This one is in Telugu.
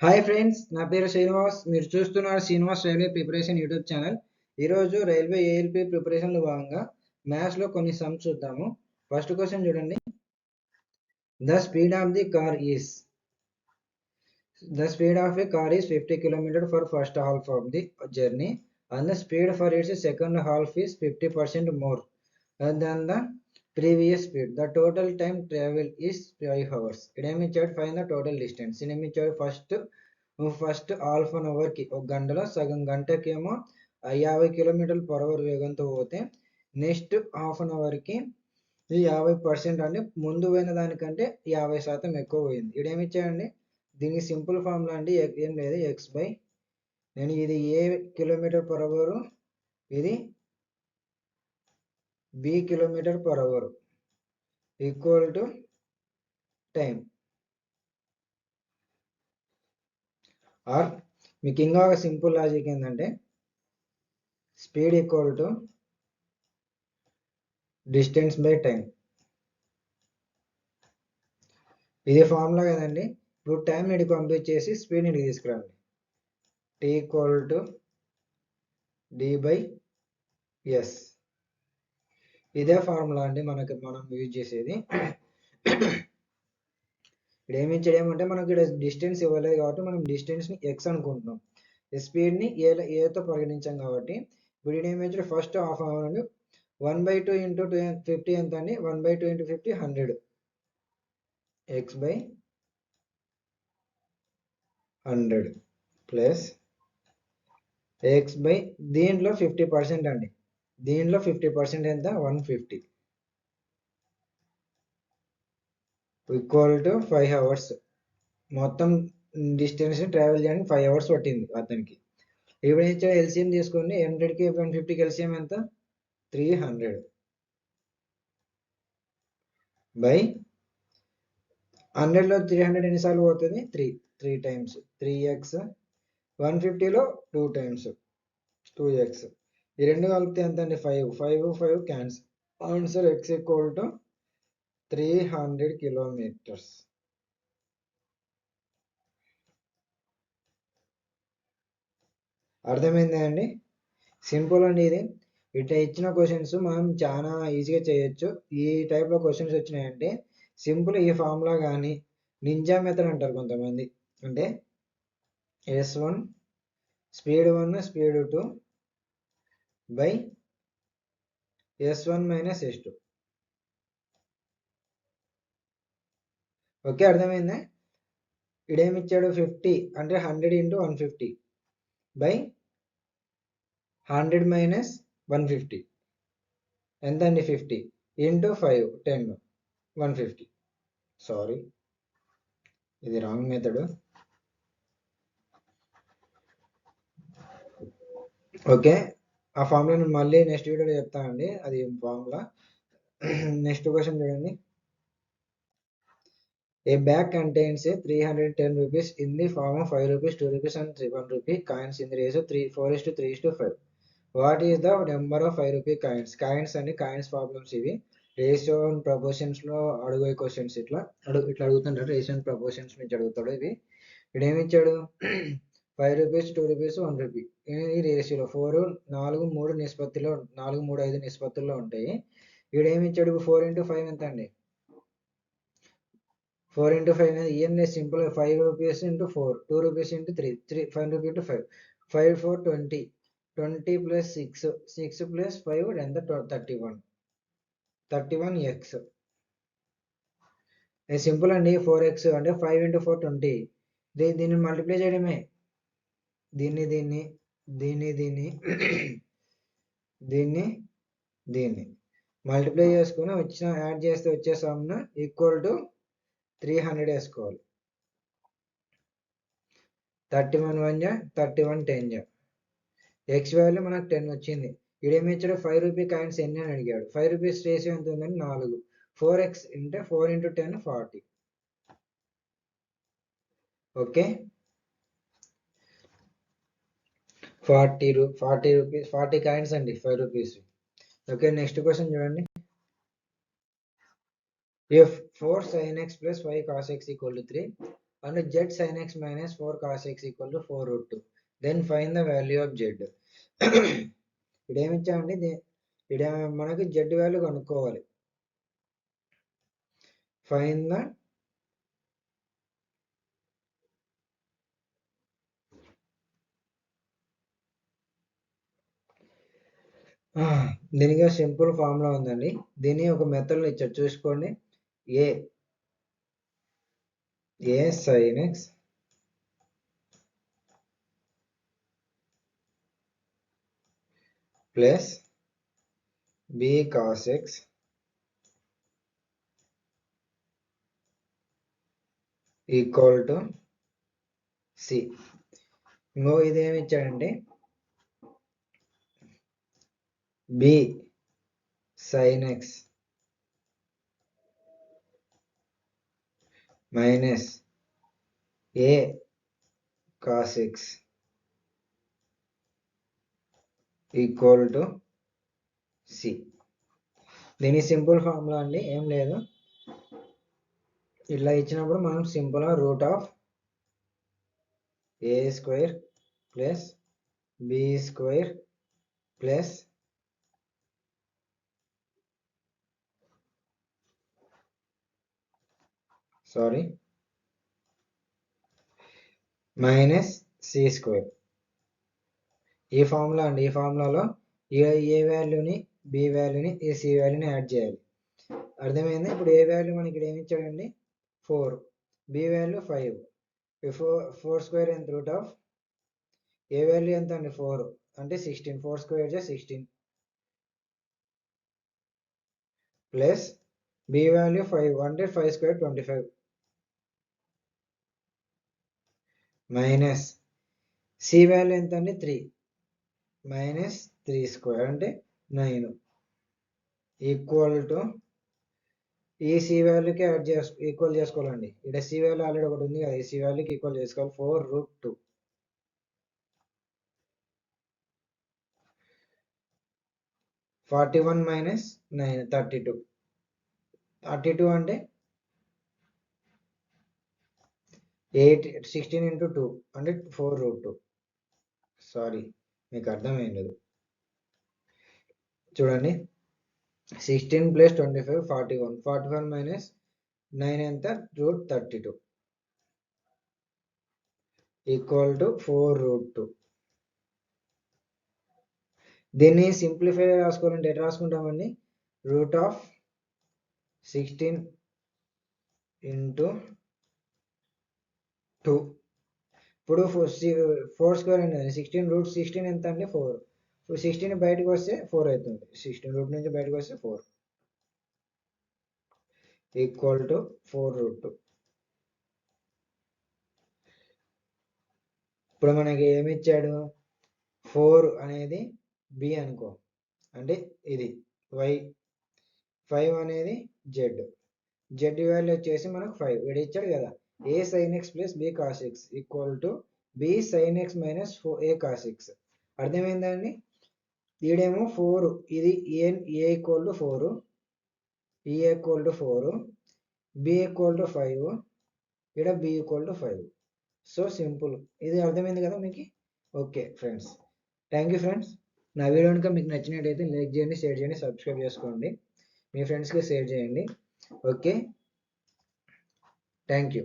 హాయ్ ఫ్రెండ్స్, నా పేరు శ్రీనివాస్. మీరు చూస్తున్నారు Srinivas railway preparation YouTube channel. ఈరోజు రైల్వే ఏఎల్పి ప్రిపరేషన్లో భాగంగా మ్యాథ్స్లో కొన్ని సమ్స్ చూద్దాము. ఫస్ట్ క్వశ్చన్ చూడండి. The speed of the car is a car is 50 km for first half of the journey and the speed for its second half is 50% more than the previous speed. The total time travel is 5 hours. ఇదేమి ఇచ్చాడు? Find the total distance. ఇదేమి ఇచ్చాడు? ఫస్ట్ హాఫ్ అన్ అవర్కి, ఒక గంటలో సగం గంటకేమో 50 km/h వేగంతో పోతే నెక్స్ట్ హాఫ్ అన్ అవర్కి 50%, అంటే ముందు పోయిన దానికంటే 50% ఎక్కువ పోయింది. ఇదేమి ఇచ్చాడండి? దీనికి సింపుల్ ఫార్ములా అండి, ఏం లేదు, ఎక్స్ బై, నేను ఇది ఏ km/h, ఇది B km/h equal to time. Or మీకు ఇంకా ఒక సింపుల్ లాజిక్ ఏంటంటే speed equal to distance by time. ఇది ఫార్ములా కదండి. ఇప్పుడు టైం ఇడికి పంపించేసి స్పీడ్ ఇడికి తీసుకురండి. T equal to D by S. ఇదే ఫార్ములా అండి మనం యూజ్ చేసేది. ఇక్కడ ఏమంటే మనకి ఇక్కడ డిస్టెన్స్ ఇవ్వలేదు కాబట్టి మనం డిస్టెన్స్ని ఎక్స్ అనుకుంటున్నాం, స్పీడ్ని ఏతో పరిగణించాం కాబట్టి ఇప్పుడు ఏమిచ్చాడు? ఫస్ట్ హాఫ్ అవర్ అండి, 1/2 ఇంటూ 50 ఎంత అండి? 1/2 into 50 100, X by 100 plus X by, దీంట్లో 50% అండి, దీంట్లో 50% ఎంత? 150 ఈక్వల్ టు 5 hours. మొత్తం డిస్టెన్స్ ట్రావెల్ చేయడానికి 5 hours పట్టింది అతనికి. ఇప్పుడు ఇచ్చాడు ఎల్సిఎం తీసుకోండి. 100కి 150కి ఎల్సిఎం ఎంత? 300 బై 100లో 300 ఎన్నిసార్లు పోతుంది? 3 టైమ్స్. 3x. 150లో 2 times 2x. ఈ రెండు కలిపితే ఎంత అండి? 5 cancel. Answer x equal to 300 kilometers. అర్థమైందా అండి? సింపుల్ అండి ఇది. ఇట్లా ఇచ్చిన క్వశ్చన్స్ మనం చాలా ఈజీగా చేయొచ్చు. ఈ టైప్లో క్వశ్చన్స్ వచ్చినాయంటే సింపుల్ ఈ ఫార్ములా కానీ, నింజా మెథడ్ అంటారు కొంతమంది, అంటే S1 speed 1 speed 2 by S1 minus S2. Okay, అర్థమైందా? ఇడేమిచ్చాడు? 50 అంటే 100 ఇంటూ 150 బై 100 మైనస్ 150 ఎంత అండి? 50 ఇంటూ 5 10 150. సారీ, ఇది రాంగ్ మెథడ్. ఓకే, ఆ ఫార్ములా నేను మళ్ళీ నెక్స్ట్ వీడియోలో చెప్తానండి, అది ఫార్ములా. నెక్స్ట్ క్వశ్చన్ చూడండి. A bag contains 310 rupees in the form of 5 rupees, 2 rupees and 1 rupee coins in the ratio 4:3:5. What is the number of 5 rupee coins? Coins and coins problems ఇవి. రేషియో అండ్ ప్రపోర్షన్స్ లో అడిగే క్వశ్చన్స్. ఇట్లా అడుగుతుంటారు, రేషియో అండ్ ప్రపోర్షన్స్ నుంచి అడుగుతాడు. ఇవి ఇక్కడ ఏమి ఇచ్చాడు? 5 రూపీస్, 2 రూపీస్, 1 రూపీ. ఈ రేషియోలో 4, 4, 3 నిష్పత్తిలో, 4, 3, 5 నిష్పత్తుల్లో ఉంటాయి. ఇక్కడ ఏమి ఇచ్చాడు? 4 ఇంటూ 5 ఎంత అండి? 4 ఇంటూ 5 అనేది ఏం లేదు, simple. 5 rupees into 4, 2 rupees into 3, 5 rupee into 5, 5 4 20, 20 plus 6, 6 plus 5 ఎంత? 31, 31x. సింపుల్ అండి. 4x అంటే 5 ఇంటూ 4 20. దీన్ని మల్టిప్లై చేయడమే. దీన్ని మల్టిప్లై చేసుకుని యాడ్ చేస్తే వచ్చే సమ్ ఈక్వల్ టు 300 వేసుకోవాలి. 31 1 జా, 31 10 జా. ఎక్స్ వాల్యూ మనకు 10 వచ్చింది. ఇడేమి ఇచ్చాడు? 5 రూపీ కాయిన్స్ ఎన్ని అని అడిగాడు. 5 రూపీస్ రేషియో ఎంత ఉందని? 4. 4x అంటే 4 ఇంటూ 10 40. ఓకే, 40 రూపీస్, 40 కాయిన్స్ అండి, 5 రూపీస్. ఓకే, నెక్స్ట్ క్వశ్చన్ చూడండి. If 4 sin x plus 5 cos x equal to 3, and z sin x minus 4 cos x equal to 4 root 2. Then find the value of z. ఇదేమిచ్చామండి, ఇక్కడ మనకి z వాల్యూ కనుక్కోవాలి. ఫైండ్ ద దీనికి సింపుల్ ఫార్ములా ఉందండి. దీన్ని ఒక మెథడ్లో ఇచ్చారు చూసుకోండి. A sin x plus b cos x equal to C. ఇంకో ఇదేమి ఇచ్చాడంటే b sin x minus a cos x equal to C. దీని సింపుల్ ఫార్ములా అండి, ఏం లేదు. ఇట్లా ఇచ్చినప్పుడు మనం సింపుల్గా root of A square plus B square plus minus C square. ఈ ఫార్ములా అండి. ఈ ఫార్ములాలో ఏ వాల్యూని బి వాల్యూని ఈ సి వాల్యూని యాడ్ చేయాలి. అర్థమైంది. ఇప్పుడు ఏ వాల్యూ మనకి ఇక్కడ ఏమి ఇచ్చాడండి 4, బి వాల్యూ 5. 4 స్క్వేర్ ఎంత రూట్ ఆఫ్ ఏ వాల్యూ ఎంత అండి 4 అంటే 16. 4 స్క్వేర్ 16 ప్లస్ బి వాల్యూ 5 అంటే 5 స్క్వేర్ 25 మైనస్ సి వాల్యూ ఎంత అండి 3 మైనస్ 3 స్క్వేర్ అంటే 9 ఈక్వల్ టు ఈ సి వాల్యూకి ఈక్వల్ చేసుకోవాలండి. ఇక్కడ సి వాల్యూ ఆల్రెడీ ఒకటి ఉంది కదా, ఈ సి వాల్యూకి ఈక్వల్ చేసుకోవాలి 4 రూట్ 2. 41 మైనస్ 9 32. 32 అంటే 16 ఇంటూ 2 అంటే 4 రూట్ 2. సారీ, మీకు అర్థమైంది చూడండి. 16 ప్లస్ 25 41. 41 మైనస్ 9 ఎంత రూట్ 32 ఈక్వల్ టు 4 రూట్ 2. దీన్ని సింప్లిఫై రాసుకోవాలంటే ఎట్లా రాసుకుంటామండి, రూట్ ఆఫ్ 16 ఇంటూ 2. ఇప్పుడు 4 స్క్వేర్ అండి, 16 రూట్ 16 ఎంత అండి 4. 16 బయటకు వస్తే 4 అవుతుంది. 16 రూట్ నుంచి బయటకు వస్తే 4 ఈక్వల్ టు 4 రూట్ 2. ఇప్పుడు మనకి ఏమి ఇచ్చాడు 4 అనేది బి అనుకో, అంటే ఇది వై, 5 అనేది జెడ్ వాల్యూ వచ్చేసి మనకు 5 ఇక్కడ ఇచ్చాడు కదా. A sine x plus B cos x equal to B sine x minus A cos x. అర్థమైందండి. ఈడేమో 4, ఇది ఏ ఈక్వల్ టు 4, ఈ equal to 4, B equal to 5, ఇక్కడ B equal to 5. So simple. ఇది అర్థమైంది కదా మీకు. Okay friends, thank you friends. నా వీడియో కనుక మీకు నచ్చినట్టయితే లైక్ చేయండి, షేర్ చేయండి, సబ్స్క్రైబ్ చేసుకోండి, మీ ఫ్రెండ్స్కి షేర్ చేయండి. Okay, thank you.